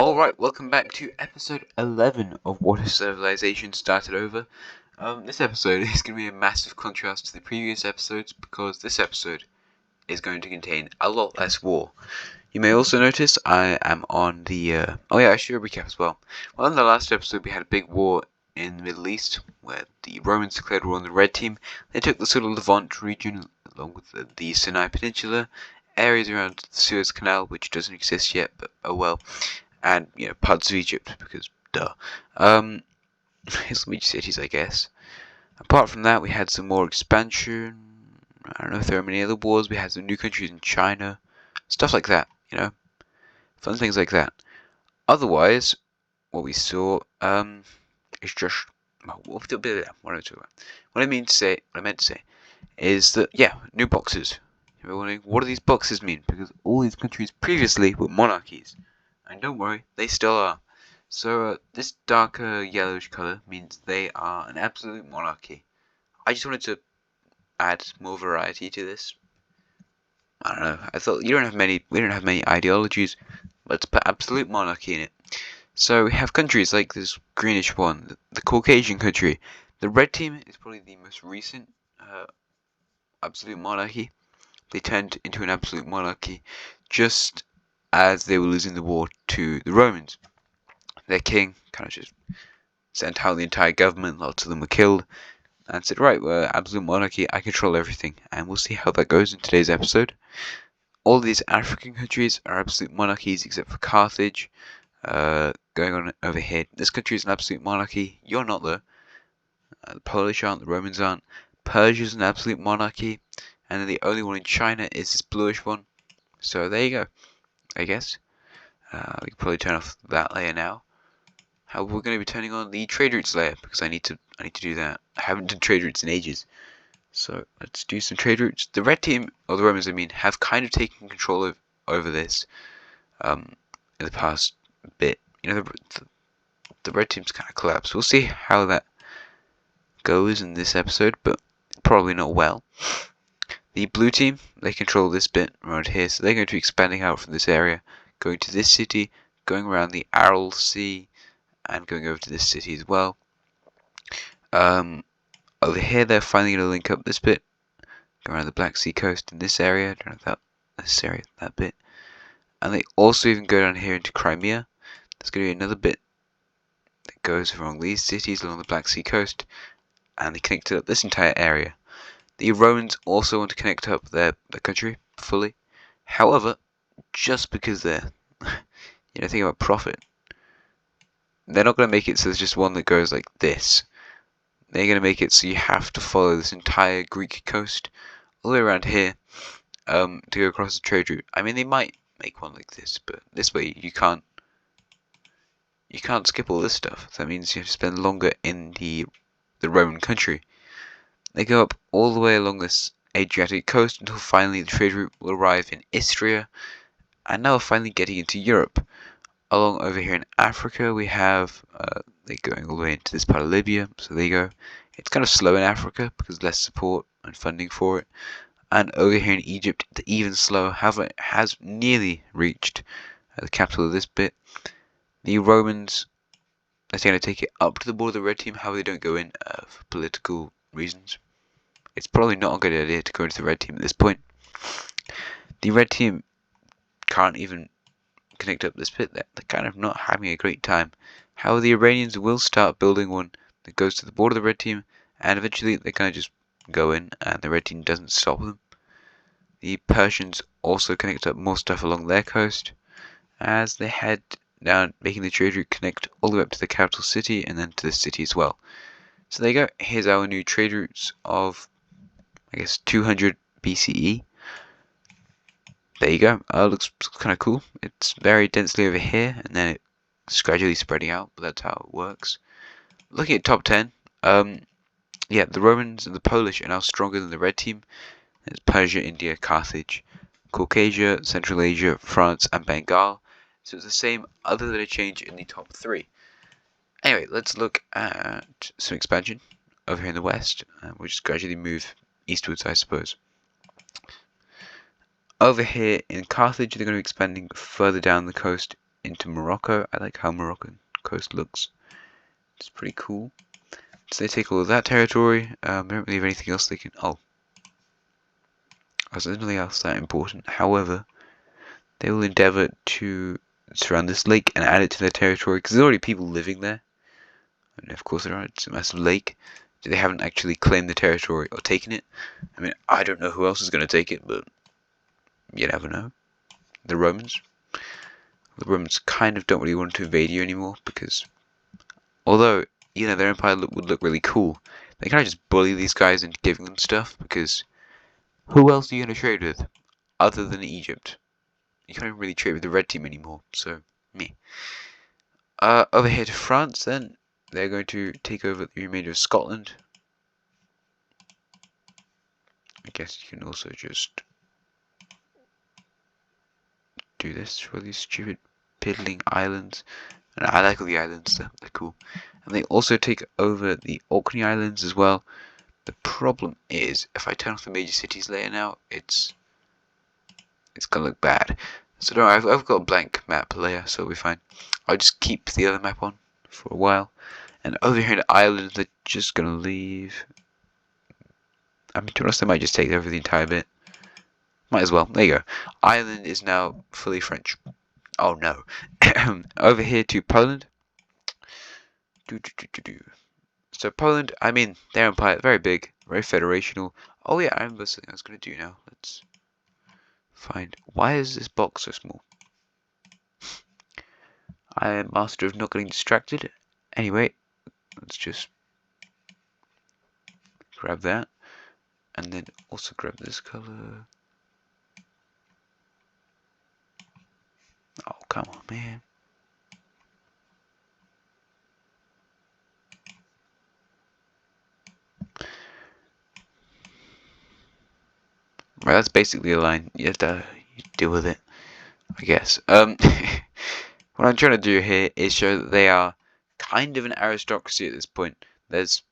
Alright, welcome back to episode 11 of What If Civilization Started Over. This episode is going to be a massive contrast to the previous episodes because this episode is going to contain a lot less war. You may also notice I am on the... I should do a recap as well. Well, in the last episode we had a big war in the Middle East where the Romans declared war on the Red Team. They took the sort of Levant region along with the Sinai Peninsula, areas around the Suez Canal, which doesn't exist yet, but oh well. And, parts of Egypt, because, duh. Here's some cities, I guess. Apart from that, we had some more expansion. I don't know if there are many other wars. We had some new countries in China. Stuff like that, Fun things like that. Otherwise, what we saw, is just... What I meant to say is that, new boxes. You're wondering, what do these boxes mean? Because all these countries previously were monarchies. And don't worry, they still are. So this darker yellowish colour means they are an absolute monarchy. I just wanted to add more variety to this. I don't know. I thought we don't have many ideologies. Let's put absolute monarchy in it. So we have countries like this greenish one, the Caucasian country. The red team is probably the most recent absolute monarchy. They turned into an absolute monarchy just as they were losing the war to the Romans. Their king kind of just sent out the entire government, lots of them were killed, and said, right, we're absolute monarchy, I control everything, and we'll see how that goes in today's episode. All these African countries are absolute monarchies except for Carthage. Going on over here, this country is an absolute monarchy, you're not though. The Polish aren't, the Romans aren't. Persia's an absolute monarchy, and then the only one in China is this bluish one. So there you go. I guess. We can probably turn off that layer now. We're going to be turning on the trade routes layer because I need to do that. I haven't done trade routes in ages. So let's do some trade routes. The red team, or the Romans I mean, have kind of taken control over this in the past bit. The red team's kind of collapsed. We'll see how that goes in this episode, but probably not well. The blue team, they control this bit around here, so they're going to be expanding out from this area, going to this city, going around the Aral Sea, and going over to this city as well. Over here, they're finally going to link up this bit, go around the Black Sea coast in this area, that bit. And they also even go down here into Crimea. There's going to be another bit that goes along these cities along the Black Sea coast, and they connect up this entire area. The Romans also want to connect up their country fully. However, just because they're, thinking about profit, they're not going to make it so there's just one that goes like this. They're going to make it so you have to follow this entire Greek coast all the way around here to go across the trade route. I mean, they might make one like this, but this way you can't skip all this stuff. That means you have to spend longer in the Roman country. They go up all the way along this Adriatic coast until finally the trade route will arrive in Istria, and now we're finally getting into Europe. Along over here in Africa, we have they're going all the way into this part of Libya, so there you go. It's kind of slow in Africa because less support and funding for it. And over here in Egypt, it's even slower. However, it has nearly reached the capital of this bit. The Romans, they're going to take it up to the border of the red team. However, they don't go in for political reasons. It's probably not a good idea to go into the red team at this point. The red team can't even connect up this bit. They're kind of not having a great time. However, the Iranians will start building one that goes to the border of the red team, and eventually they kind of just go in, and the red team doesn't stop them. The Persians also connect up more stuff along their coast as they head down, making the trade route connect all the way up to the capital city and then to the city as well. So there you go. Here's our new trade routes of, 200 BCE. There you go. Looks kind of cool. It's very densely over here, and then it's gradually spreading out, but that's how it works. Looking at top 10, the Romans and the Polish are now stronger than the red team. There's Persia, India, Carthage, Caucasia, Central Asia, France, and Bengal. So it's the same, other than a change in the top 3. Anyway, let's look at some expansion over here in the west. We'll just gradually move eastwards, I suppose. Over here in Carthage, they're going to be expanding further down the coast into Morocco. I like how Moroccan coast looks. It's pretty cool. So they take all of that territory. They don't really have anything else they can. Oh, there's nothing else that important. However, they will endeavour to surround this lake and add it to their territory because there's already people living there. And of course there are. It's a massive lake. They haven't actually claimed the territory or taken it. I mean, I don't know who else is going to take it, but you never know. The Romans. The Romans kind of don't really want to invade you anymore because, although, you know, their empire would look really cool, they kind of just bully these guys into giving them stuff because who else are you going to trade with other than Egypt? You can't even really trade with the red team anymore, so, me. Over here to France then, they're going to take over the remainder of Scotland. I guess you can also just do this for these stupid piddling islands. And I like all the islands, they're cool. And they also take over the Orkney Islands as well. The problem is, if I turn off the major cities layer now, it's gonna look bad. So don't worry, I've got a blank map layer, so we'll be fine. I'll just keep the other map on for a while. And over here in Ireland, they're just gonna leave. I mean, to be honest, they might just take over the entire bit. Might as well. There you go. Ireland is now fully French. Oh no. Over here to Poland. So Poland, I mean, their empire very big, very federational. Oh yeah, I remember something I was gonna do now. Let's find. Why is this box so small? I am master of not getting distracted. Anyway, let's just grab that, and then also grab this color. Oh come on, man. Right, that's basically a line. You have to deal with it, I guess. What I'm trying to do here is show that they are kind of an aristocracy at this point. There's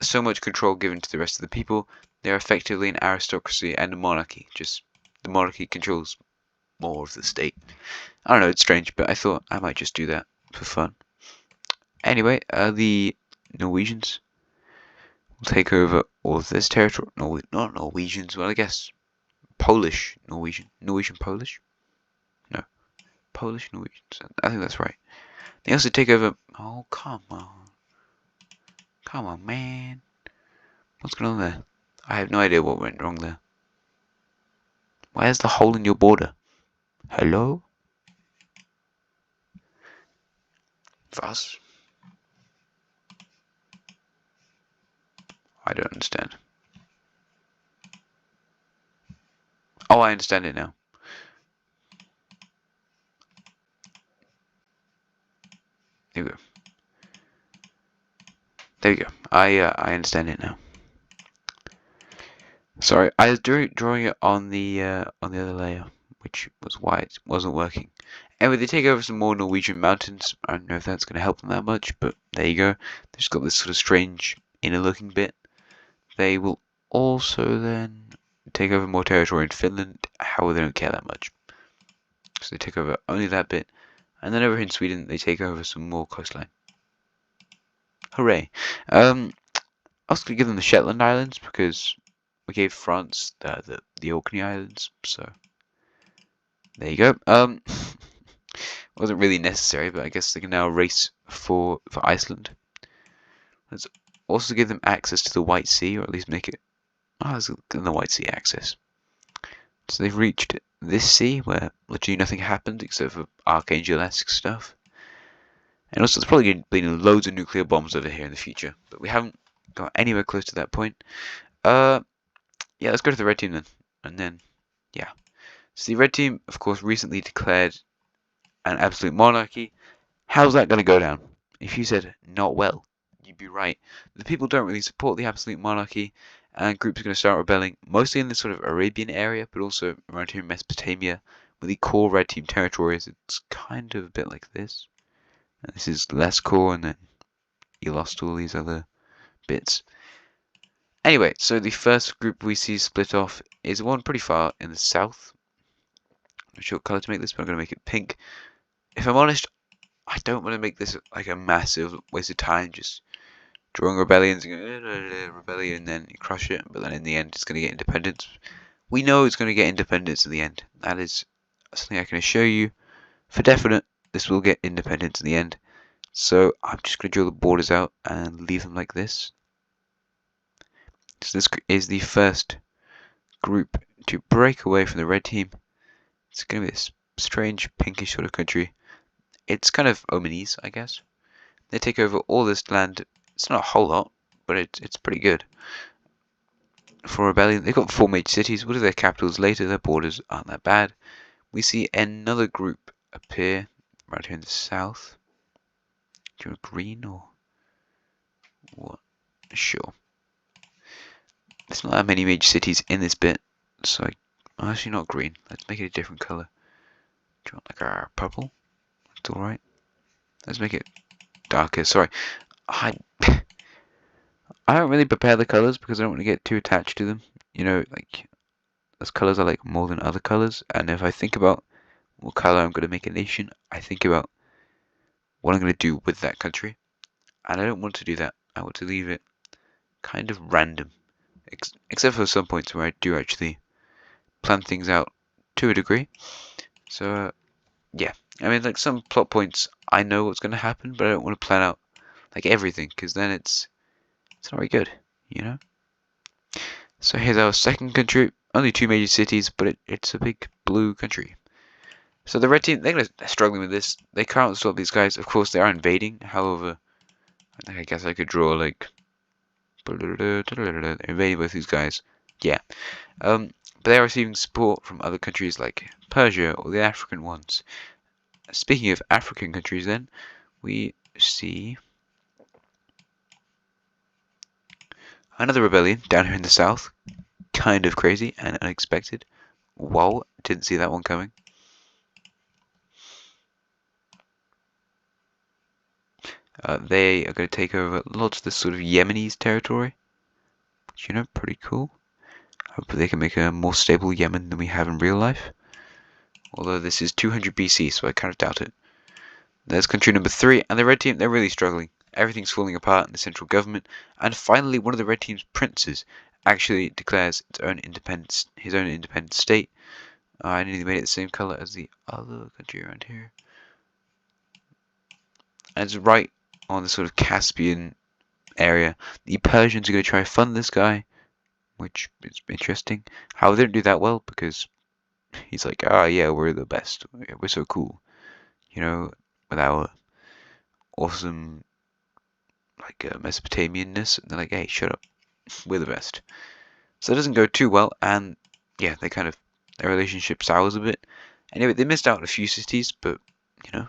so much control given to the rest of the people. They're effectively an aristocracy and a monarchy. Just the monarchy controls more of the state. I don't know, it's strange, but I thought I might just do that for fun. Anyway, the Norwegians will take over all of this territory. No, not Norwegians. Well, I guess Polish Norwegian. Norwegian Polish? No. Polish Norwegians. I think that's right. They also take over. Oh, come on. Come on, man. What's going on there? I have no idea what went wrong there. Where's the hole in your border? Hello? Was? I don't understand. Oh, I understand it now. There we go. There we go. I understand it now. Sorry, I was drawing it on the other layer, which was why it wasn't working. Anyway, they take over some more Norwegian mountains. I don't know if that's going to help them that much, but there you go. They've just got this sort of strange inner-looking bit. They will also then take over more territory in Finland. However, they don't care that much, so they take over only that bit. And then over here in Sweden, they take over some more coastline. Hooray! I was going to give them the Shetland Islands because we gave France the Orkney Islands, so there you go. Wasn't really necessary, but I guess they can now race for Iceland. Let's also give them access to the White Sea, or at least make it. Oh, let's give them the White Sea access. So they've reached this sea where literally nothing happened except for Archangel-esque stuff. And also, there's probably going to be loads of nuclear bombs over here in the future, but we haven't got anywhere close to that point. Yeah, let's go to the red team then, and then, yeah. So the red team, of course, recently declared an absolute monarchy. How's that going to go down? If you said not well, you'd be right. The people don't really support the absolute monarchy, and groups are going to start rebelling, mostly in the sort of Arabian area, but also around here in Mesopotamia, where the core red team territories. It's kind of a bit like this. And this is less core, and then you lost all these other bits. Anyway, so the first group we see split off is one pretty far in the south. I'm not sure what colour to make this, but I'm going to make it pink. if I'm honest, I don't want to make this like a massive waste of time just drawing rebellions and going, rebellion, and then you crush it, but then in the end it's going to get independence. We know it's going to get independence in the end. That is something I can assure you for definite. This will get independence in the end. So I'm just going to draw the borders out and leave them like this. So this is the first group to break away from the red team. It's going to be this strange pinkish sort of country. It's kind of Omanese, I guess. They take over all this land. It's not a whole lot, but it's pretty good. For rebellion, they've got 4 major cities. What are their capitals later? Their borders aren't that bad. We see another group appear right here in the south. Do you want green or what? Sure. There's not that many major cities in this bit, so actually not green. Let's make it a different color. Do you want like a purple? That's alright. Let's make it darker. Sorry. I don't really prepare the colors because I don't want to get too attached to them. You know, like those colors are like more than other colors, and if I think about what color I'm going to make a nation, I think about what I'm going to do with that country, and I don't want to do that. I want to leave it kind of random, except for some points where I do actually plan things out to a degree. So yeah, I mean, like some plot points I know what's going to happen, but I don't want to plan out like everything because then it's not very good, you know. So here's our second country. Only 2 major cities, but it's a big blue country. So the red team, they're struggling with this. They can't stop these guys. Of course, they are invading. However, I guess I could draw like invading both these guys. Yeah. But they are receiving support from other countries like Persia or the African ones. Speaking of African countries, then we see another rebellion down here in the south. Kind of crazy and unexpected. Whoa, didn't see that one coming. They are going to take over lots of this sort of Yemenis territory, which, you know, pretty cool. Hopefully they can make a more stable Yemen than we have in real life. Although this is 200 BC, so I kind of doubt it. There's country number 3, and the red team, they're really struggling. Everything's falling apart in the central government, and finally one of the red team's princes actually declares his own independent state. I nearly made it the same color as the other country around here. And it's right on the sort of Caspian area. The Persians are going to try to fund this guy, which is interesting. However, they don't do that well because he's like, yeah, we're the best. We're so cool. You know, with our awesome, like, Mesopotamianness. And they're like, hey, shut up. We're the best. So it doesn't go too well, and yeah, their relationship sours a bit. Anyway, they missed out on a few cities, but, you know,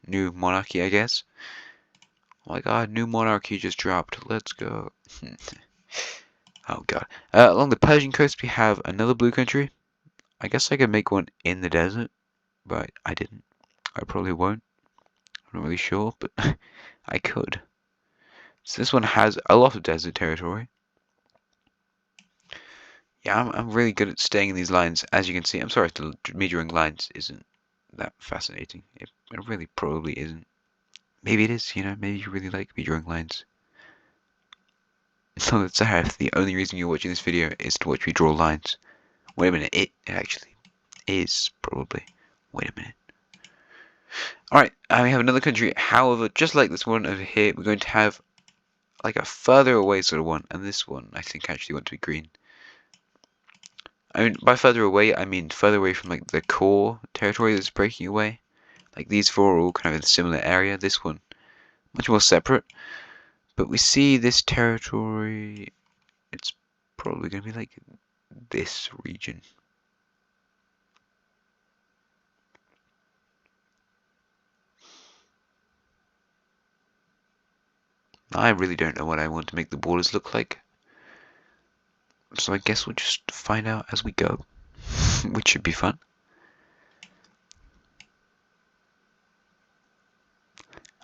new monarchy, I guess. Oh my god, new monarchy just dropped. Let's go. Oh god. Along the Persian coast, we have another blue country. I guess I could make one in the desert, but I didn't. I probably won't. I'm not really sure, but I could. So this one has a lot of desert territory. Yeah, I'm really good at staying in these lines, as you can see. I'm sorry if me drawing lines isn't that fascinating. It really probably isn't. Maybe it is, you know, maybe you really like me drawing lines. It's not that sad if the only reason you're watching this video is to watch me draw lines. Wait a minute, it actually is probably. Wait a minute. Alright, we have another country. However, just like this one over here, we're going to have like a further away sort of one. And this one, I think, actually want to be green. I mean, by further away, I mean further away from like the core territory that's breaking away. Like these 4 are all kind of in a similar area. This one, much more separate. But we see this territory, it's probably going to be like this region. I really don't know what I want to make the borders look like. So I guess we'll just find out as we go, which should be fun.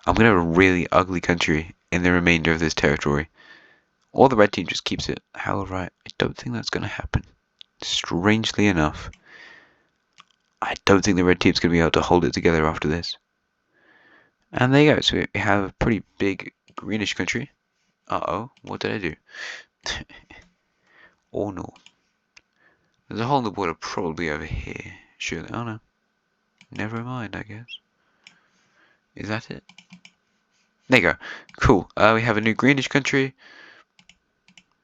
I'm going to have a really ugly country in the remainder of this territory. Or the red team just keeps it. However, I don't think that's going to happen. Strangely enough, I don't think the red team's going to be able to hold it together after this. And there you go. So we have a pretty big greenish country. Uh-oh, what did I do? Oh no. There's a hole in the border probably over here. Surely. Oh no. Never mind, I guess. Is that it? There you go. Cool. We have a new greenish country.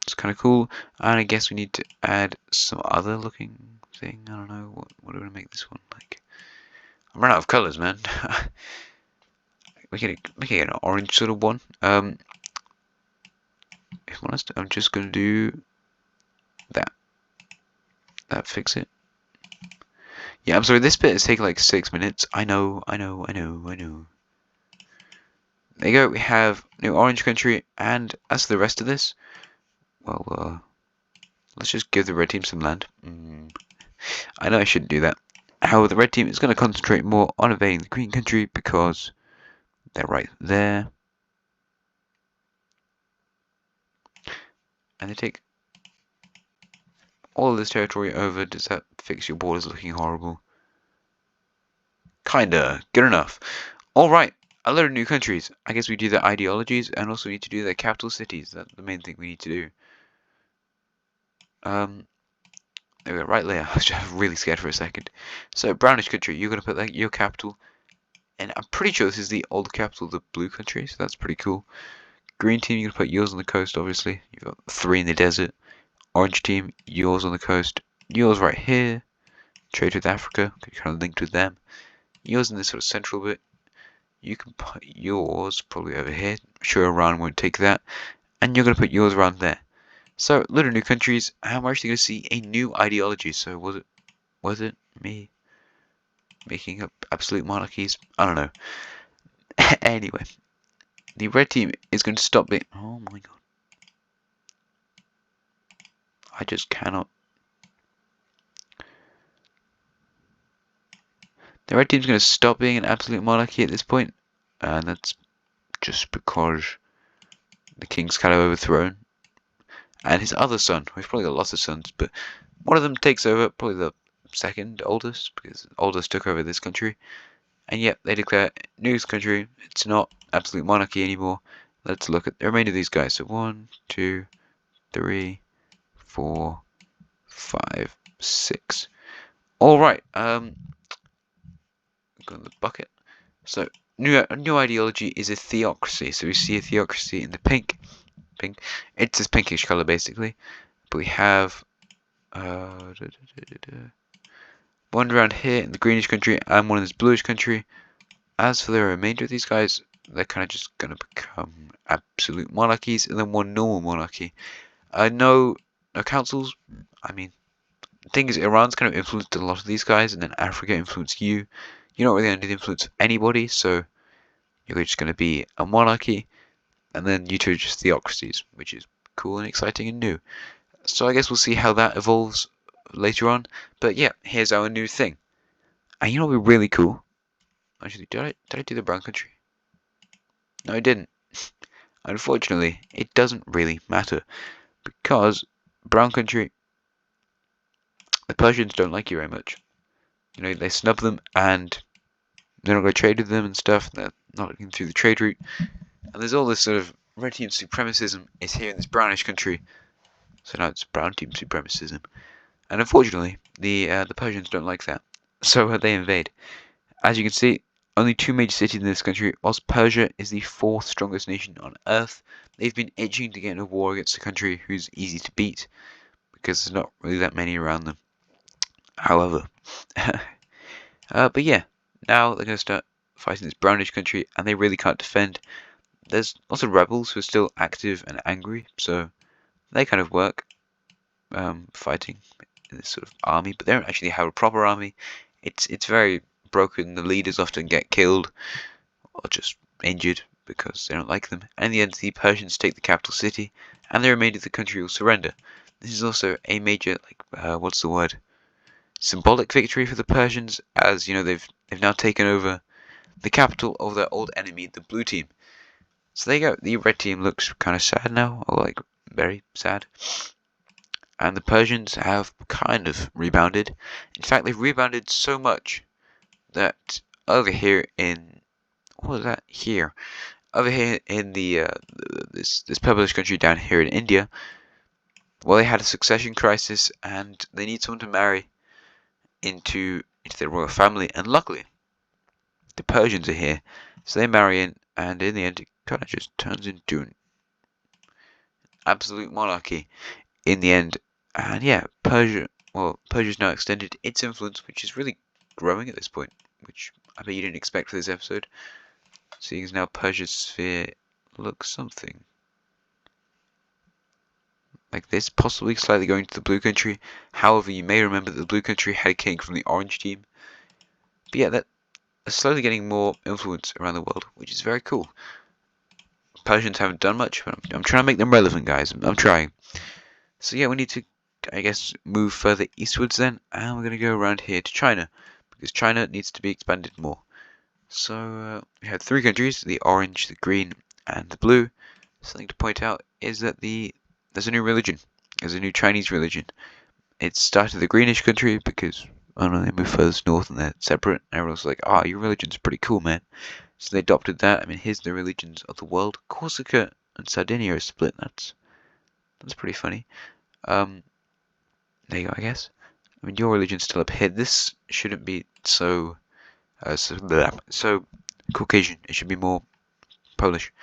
It's kind of cool. And I guess we need to add some other looking thing. I don't know. What are we going to make this one like? I'm running out of colours, man. we can make it an orange sort of one. If I'm honest, I'm just going to do that. That fix it. Yeah, I'm sorry, this bit is taking like 6 minutes. I know. There you go, we have new orange country, and as for the rest of this, well, let's just give the red team some land. I know I shouldn't do that. However, the red team is going to concentrate more on invading the green country because they're right there. And they take all of this territory over. Does that fix your borders looking horrible? Kinda. Good enough. Alright, a lot of new countries. I guess we do their ideologies and also need to do their capital cities. That's the main thing we need to do. There we go, right there. I was just really scared for a second. So, brownish country, you're going to put like your capital. And I'm pretty sure this is the old capital of the blue country, so that's pretty cool. Green team, you're going to put yours on the coast, obviously. You've got 3 in the desert. Orange team, yours on the coast. Yours right here. Trade with Africa, kind of linked with them. Yours in this sort of central bit. You can put yours probably over here. I'm sure Iran won't take that. And you're going to put yours around there. So, little new countries, and we're actually going to see a new ideology. So, was it me making up absolute monarchies? I don't know. Anyway, the red team is going to stop being. Oh my god. I just cannot. The red team's going to stop being an absolute monarchy at this point, and that's just because the king's kind of overthrown. And his other son, we've probably got lots of sons, but one of them takes over, probably the second oldest, because oldest took over this country. And yet they declare new country. It's not absolute monarchy anymore. Let's look at the remainder of these guys. So 1, 2, 3, 4, 5, 6. All right. Go in the bucket. So new ideology is a theocracy. So we see a theocracy in the pink. It's this pinkish color basically. But we have one around here in the greenish country and one in this bluish country. As for the remainder of these guys, they're kind of just going to become absolute monarchies and then one normal monarchy. No councils. I mean, the thing is, Iran's kind of influenced a lot of these guys, and then Africa influenced you. You're not really under the influence of anybody, so you're just going to be a monarchy, and then you two are just theocracies, which is cool and exciting and new. So I guess we'll see how that evolves later on. But yeah, here's our new thing. And you know what would be really cool? Actually, did I do the brown country? No, I didn't. Unfortunately, it doesn't really matter because brown country, the Persians don't like you very much. You know, they snub them and they're not going to trade with them and stuff. They're not looking through the trade route. And there's all this sort of red team supremacism is here in this brownish country. So now it's brown team supremacism. And unfortunately, the Persians don't like that. So they invade. As you can see, only 2 major cities in this country, whilst Persia is the 4th strongest nation on earth. They've been itching to get in a war against a country who's easy to beat, because there's not really that many around them. However, but yeah, now they're going to start fighting this brownish country, and they really can't defend. There's lots of rebels who are still active and angry, so they kind of work fighting in this sort of army, but they don't actually have a proper army. It's very broken. The leaders often get killed or just injured because they don't like them. And in the end, the Persians take the capital city, and the remainder of the country will surrender. This is also a major, what's the word? Symbolic victory for the Persians, as you know they've now taken over the capital of their old enemy, the blue team. So there you go. The red team looks kind of sad now, or like very sad. And the Persians have kind of rebounded. In fact, they've rebounded so much that over here in was that here? Over here in the this populous country down here in India, well, they had a succession crisis and they need someone to marry into their royal family. And luckily, the Persians are here, so they marry in, and in the end, it kind of just turns into an absolute monarchy in the end. And yeah, Persia's now extended its influence, which is really growing at this point, which I bet you didn't expect for this episode. Seeing as now Persia's sphere looks something like this, possibly slightly going to the blue country. However, you may remember that the blue country had a king from the orange team. But yeah, that is slowly getting more influence around the world, which is very cool. Persians haven't done much, but I'm trying to make them relevant, guys. I'm trying. So yeah, we need to, I guess, move further eastwards then, and we're going to go around here to China, because China needs to be expanded more. So we have three countries, the orange, the green, and the blue. Something to point out is that there's a new religion. There's a new Chinese religion. It started the greenish country because, I don't know, they moved further north and they're separate. And everyone's like, your religion's pretty cool, man. So they adopted that. I mean, here's the religions of the world. Corsica and Sardinia are split. That's pretty funny. There you go, I guess. I mean, your religion's still up here. This shouldn't be so Caucasian. It should be more Polish.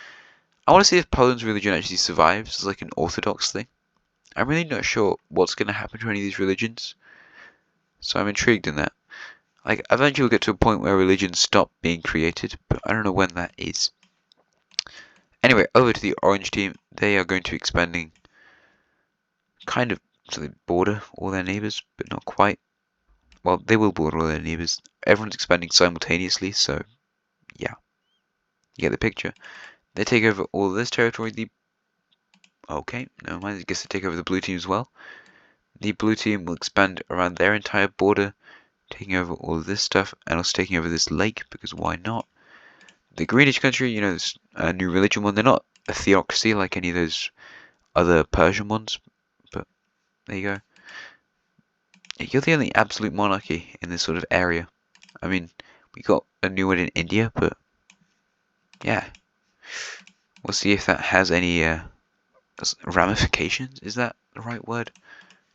I want to see if Poland's religion actually survives as like an Orthodox thing. I'm really not sure what's going to happen to any of these religions, so I'm intrigued in that. Like, eventually we'll get to a point where religions stop being created, but I don't know when that is. Anyway, over to the orange team. They are going to be expanding kind of so they border all their neighbours, but not quite. Well, they will border all their neighbours. Everyone's expanding simultaneously, so yeah. You get the picture. They take over all of this territory. Okay, never mind. I guess they take over the blue team as well. The blue team will expand around their entire border, taking over all of this stuff, and also taking over this lake, because why not? The greenish country, you know, this new religion one, they're not a theocracy like any of those other Persian ones, but there you go. You're the only absolute monarchy in this sort of area. I mean, we got a new one in India, but yeah. We'll see if that has any ramifications. Is that the right word?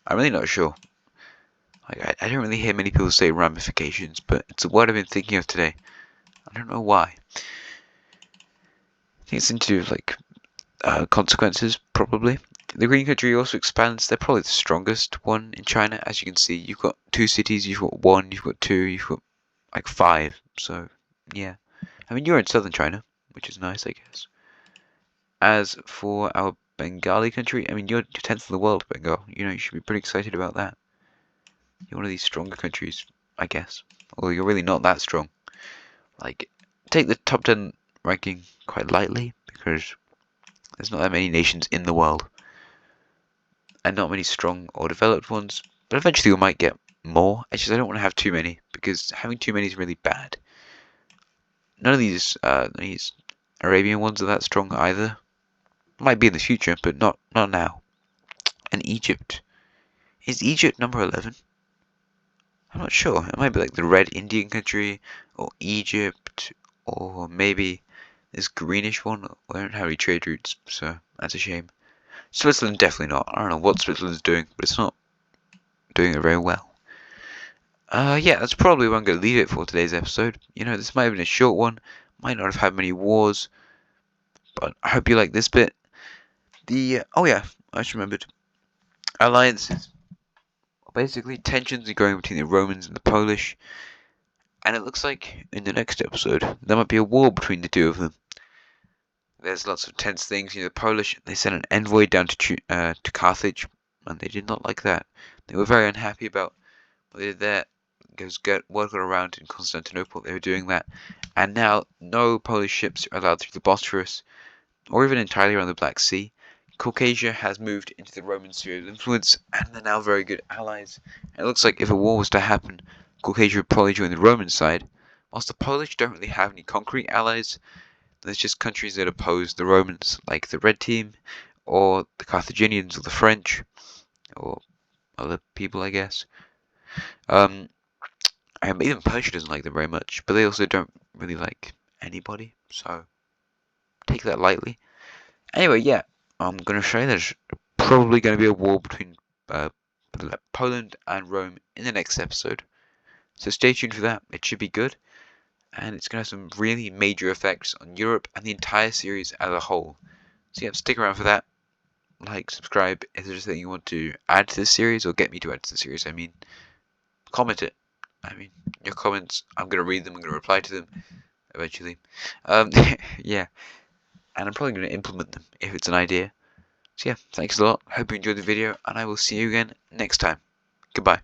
I'm really not sure. Like, I don't really hear many people say ramifications, but it's a word I've been thinking of today. I don't know why. I think it's into like consequences, probably. The green country also expands. They're probably the strongest one in China. As you can see, you've got 2 cities, you've got 1, you've got 2, you've got like 5. So, yeah. I mean, you're in southern China, which is nice, I guess. As for our Bengali country, I mean, you're 10th in the world, Bengal. You know, you should be pretty excited about that. You're one of these stronger countries, I guess. Although you're really not that strong. Like, take the top 10 ranking quite lightly, because there's not that many nations in the world. And not many strong or developed ones. But eventually we might get more. It's just I don't want to have too many, because having too many is really bad. None of these Arabian ones are that strong either. Might be in the future, but not now. And Egypt. Is Egypt number 11? I'm not sure. It might be like the red Indian country, or Egypt, or maybe this greenish one. I don't have any trade routes, so that's a shame. Switzerland, definitely not. I don't know what Switzerland's doing, but it's not doing it very well. Yeah, that's probably where I'm going to leave it for today's episode. You know, this might have been a short one. Might not have had many wars, but I hope you like this bit. Oh yeah, I just remembered. Alliances. Basically, tensions are growing between the Romans and the Polish, and it looks like in the next episode there might be a war between the two of them. There's lots of tense things. You know, the Polish, they sent an envoy down to Carthage, and they did not like that. They were very unhappy about what they did there. Because word got around in Constantinople they were doing that, and now no Polish ships are allowed through the Bosphorus, or even entirely around the Black Sea. Caucasia has moved into the Roman sphere of influence, and they're now very good allies. And it looks like if a war was to happen, Caucasia would probably join the Roman side, whilst the Polish don't really have any concrete allies. There's just countries that oppose the Romans, like the Red Team, or the Carthaginians, or the French, or other people, I guess. Even Persia doesn't like them very much, but they also don't really like anybody, so take that lightly. Anyway, yeah, I'm going to show you there's probably going to be a war between Poland and Rome in the next episode. So stay tuned for that. It should be good. And it's going to have some really major effects on Europe and the entire series as a whole. So yeah, stick around for that. Like, subscribe. If there's anything you want to add to this series, or get me to add to the series, comment it. Your comments, I'm going to read them, I'm going to reply to them eventually. Yeah, and I'm probably going to implement them if it's an idea. So yeah, thanks a lot. Hope you enjoyed the video, and I will see you again next time. Goodbye.